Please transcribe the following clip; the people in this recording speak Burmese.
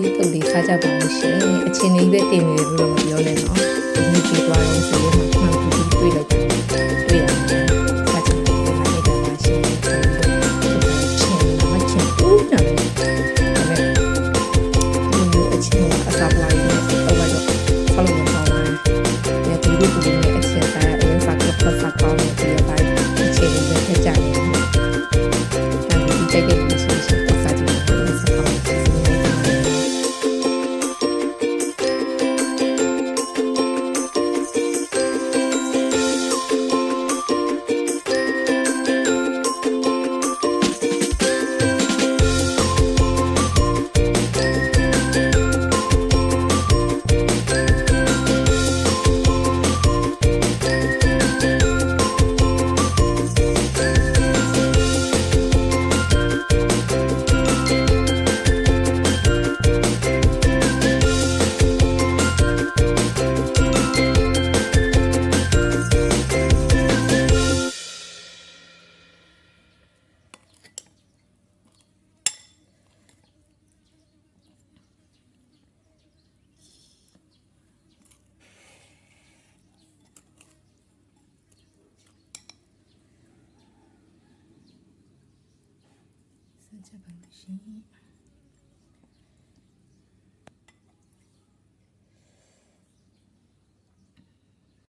ဒီတုတ်လေးစားကြပါလို့ရှင်အချင်းလေးပဲတင်နေတယ်လို့မပြောနဲ့နော်ဒီကြည့်သွားတော့ဆိုရင်မှမှန်ပြီးတွေ့လိုက်တယ်တွေ့ရတယ်စားကြပါလို့လိုက်တာပါရှင်ချင်းဦးနာတယ်ဒီအချင်းအစားပွားရေးတော့တော့ဆောက်လို့မပေါင်းဘူးဒီလိုဒီလိုအချင်းစားအရင်စားတော့ပတ်စားကောင်းတယ်ဒီအပိုင်းအချင်းလေးပဲထကြတယ်အဲဒီတိုက်တဲ့ 这本书。